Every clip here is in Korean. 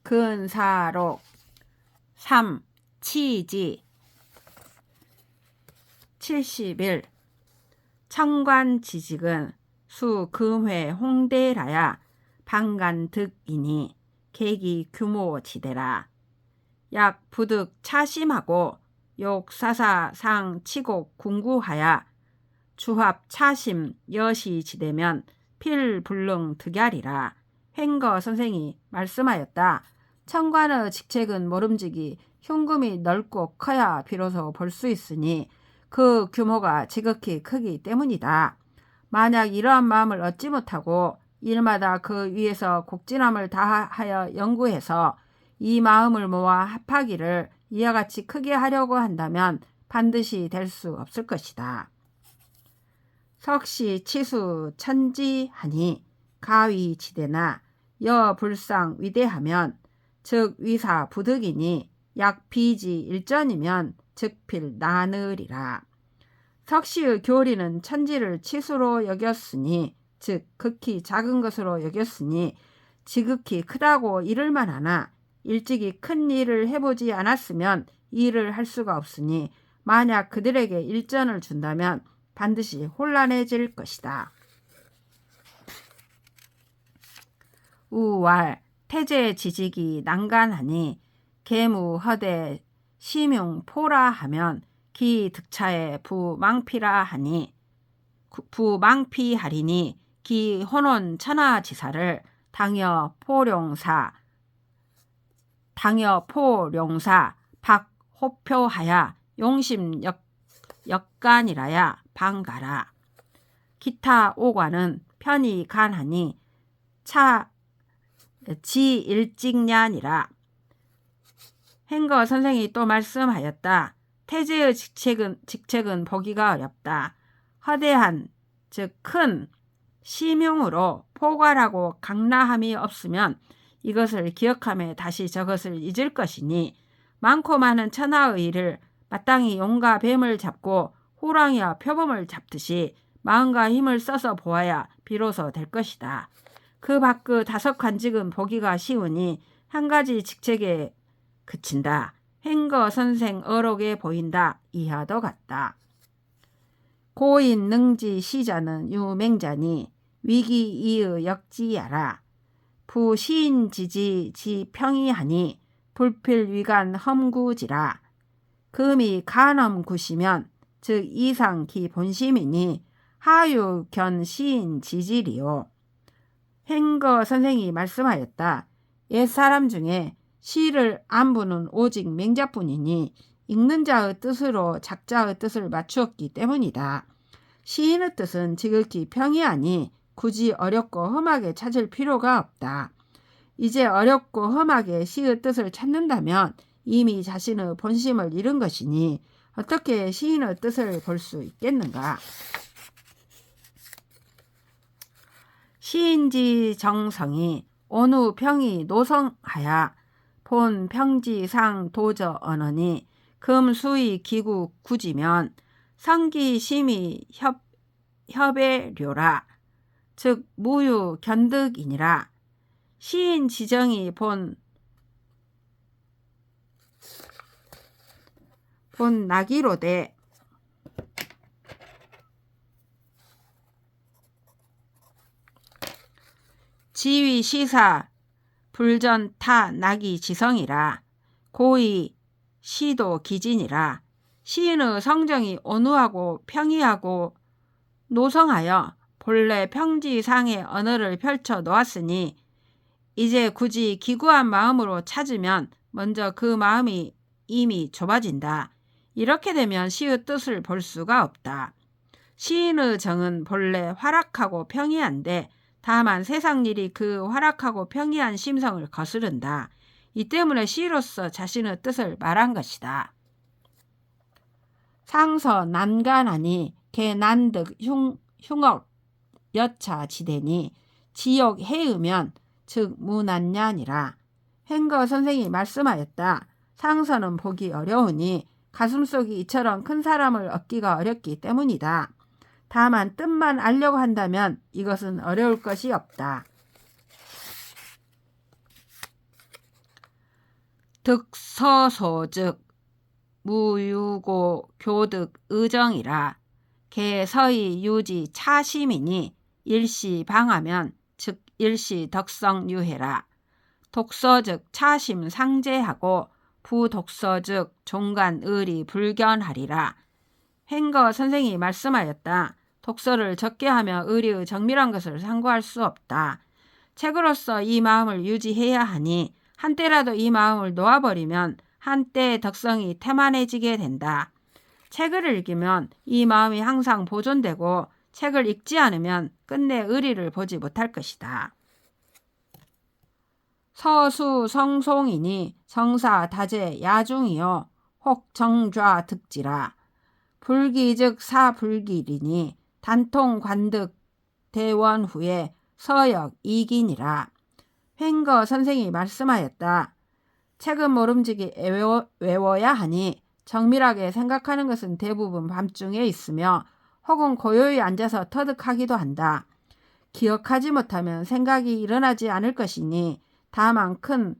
근사록 3. 치지 71. 청관지직은 수금회 홍대라야 방간득이니 계기 규모지대라. 약 부득 차심하고 욕사사상 치곡 궁구하야 주합 차심 여시지대면 필불능 득야리라. 횡거 선생이 말씀하였다. 청관의 직책은 모름지기 흉금이 넓고 커야 비로소 볼 수 있으니 그 규모가 지극히 크기 때문이다. 만약 이러한 마음을 얻지 못하고 일마다 그 위에서 곡진함을 다하여 연구해서 이 마음을 모아 합하기를 이와 같이 크게 하려고 한다면 반드시 될 수 없을 것이다. 석시 치수 천지하니 가위지대나 여불상 위대하면 즉 위사 부득이니 약 비지 일전이면 즉필 나느리라. 석시의 교리는 천지를 치수로 여겼으니 즉 극히 작은 것으로 여겼으니 지극히 크다고 이를만 하나 일찍이 큰 일을 해보지 않았으면 일을 할 수가 없으니 만약 그들에게 일전을 준다면 반드시 혼란해질 것이다. 우왈 태제 지직이 난간하니 계무허대 심용포라 하면 기 득차에 부망피라 하니 부망피하리니 기 혼원 천하지사를 당여포룡사 박호표하야 용심 역간이라야 방가라. 기타 오관은 편이 간하니 지일직냐니라. 횡거 선생이 또 말씀하였다. 태제의 직책은 보기가 어렵다. 허대한 즉 큰 심용으로 포괄하고 강라함이 없으면 이것을 기억하며 다시 저것을 잊을 것이니 많고 많은 천하의 일을 마땅히 용과 뱀을 잡고 호랑이와 표범을 잡듯이 마음과 힘을 써서 보아야 비로소 될 것이다. 그 밖의 5 관직은 보기가 쉬우니 한 가지 직책에 그친다. 횡거 선생 어록에 보인다. 이하도 같다. 고인 능지 시자는 유맹자니 위기 이의 역지야라. 부시인지지 지평이하니 불필위간 험구지라. 금이 간엄구시면 즉 이상기 본심이니 하유견 시인지지리요. 횡거 선생이 말씀하였다. 옛사람 중에 시를 안부는 오직 맹자뿐이니 읽는 자의 뜻으로 작자의 뜻을 맞추었기 때문이다. 시인의 뜻은 지극히 평이하니 굳이 어렵고 험하게 찾을 필요가 없다. 이제 어렵고 험하게 시의 뜻을 찾는다면 이미 자신의 본심을 잃은 것이니 어떻게 시인의 뜻을 볼 수 있겠는가? 시인지 정성이 온후 평이 노성하야 본 평지상 도저 언어니 금수의 기구 구지면 성기 심이 협의료라. 즉 무유 견득이니라. 시인 지정이 본 낙이로되 지위 시사 불전타 낙이 지성이라. 고의 시도 기진이라. 시인의 성정이 온후하고 평이하고 노성하여 본래 평지상의 언어를 펼쳐 놓았으니 이제 굳이 기구한 마음으로 찾으면 먼저 그 마음이 이미 좁아진다. 이렇게 되면 시의 뜻을 볼 수가 없다. 시인의 정은 본래 활악하고 평이한데 다만 세상 일이 그 활악하고 평이한 심성을 거스른다. 이 때문에 시로서 자신의 뜻을 말한 것이다. 상서 난간하니 개난득 흉억 여차지대니 지옥 해으면 즉 무난냐니라. 횡거 선생이 말씀하였다. 상서는 보기 어려우니 가슴속이 이처럼 큰 사람을 얻기가 어렵기 때문이다. 다만 뜻만 알려고 한다면 이것은 어려울 것이 없다. 득서소즉 무유고 교득 의정이라. 개서의 유지 차심이니 일시 방하면 즉 일시 덕성유해라. 독서즉 차심 상제하고 부독서즉 종간의리 불견하리라. 행거 선생이 말씀하였다. 독서를 적게 하며 의리의 정밀한 것을 상고할 수 없다. 책으로서 이 마음을 유지해야 하니 한때라도 이 마음을 놓아버리면 한때의 덕성이 태만해지게 된다. 책을 읽으면 이 마음이 항상 보존되고 책을 읽지 않으면 끝내 의리를 보지 못할 것이다. 서수 성송이니 성사 다재 야중이요 혹 정좌 득지라. 불기즉 사불길이니 단통 관득 대원 후에 서역 이긴이라. 횡거 선생이 말씀하였다. 책은 모름지기 외워야 하니 정밀하게 생각하는 것은 대부분 밤중에 있으며 혹은 고요히 앉아서 터득하기도 한다. 기억하지 못하면 생각이 일어나지 않을 것이니 다만 큰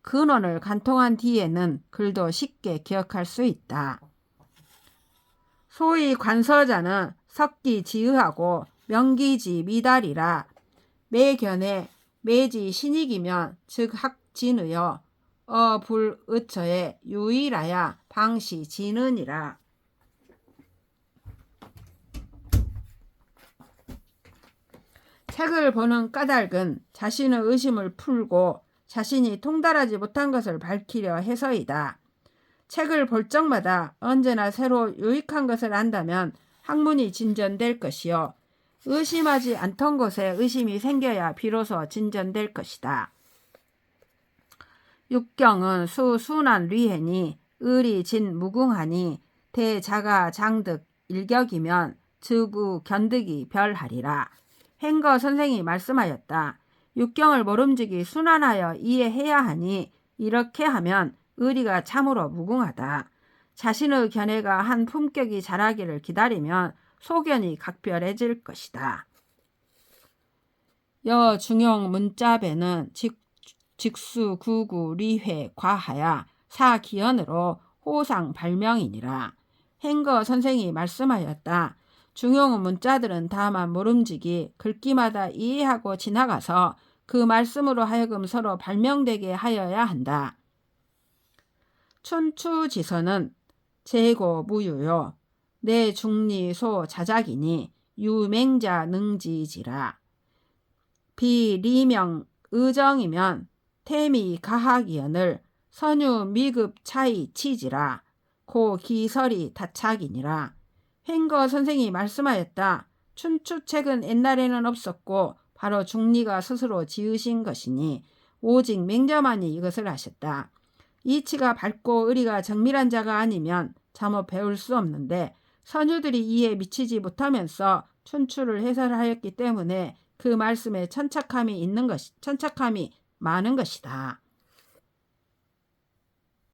근원을 간통한 뒤에는 글도 쉽게 기억할 수 있다. 소위 관서자는 석기지의하고 명기지 미달이라. 매견에 매지 신익이면 즉 학진의여 어불의처에 유일하야 방시 진은이라. 책을 보는 까닭은 자신의 의심을 풀고 자신이 통달하지 못한 것을 밝히려 해서이다. 책을 볼 적마다 언제나 새로 유익한 것을 안다면 학문이 진전될 것이요 의심하지 않던 곳에 의심이 생겨야 비로소 진전될 것이다. 육경은 수순한 리해니 의리 진 무궁하니 대자가 장득 일격이면 즉우 견득이 별하리라. 횡거 선생이 말씀하였다. 육경을 모름지기 순환하여 이해해야 하니 이렇게 하면 의리가 참으로 무궁하다. 자신의 견해가 한 품격이 자라기를 기다리면 소견이 각별해질 것이다. 여중용 문자배는 직수 구구 리회 과하야 사기연으로 호상 발명이니라. 횡거 선생이 말씀하였다. 중용 문자들은 다만 모름지기 글귀마다 이해하고 지나가서 그 말씀으로 하여금 서로 발명되게 하여야 한다. 춘추지서는 재고 무유요 내 중리소 자작이니 유맹자 능지지라. 비리명 의정이면 태미 가학이언을 선유 미급 차이 치지라. 고 기설이 다착이니라. 횡거 선생이 말씀하였다. 춘추책은 옛날에는 없었고 바로 중리가 스스로 지으신 것이니 오직 맹자만이 이것을 하셨다. 이치가 밝고 의리가 정밀한 자가 아니면 잠옷 배울 수 없는데 선유들이 이에 미치지 못하면서 춘추를 해설하였기 때문에 그 말씀에 천착함이 많은 것이다.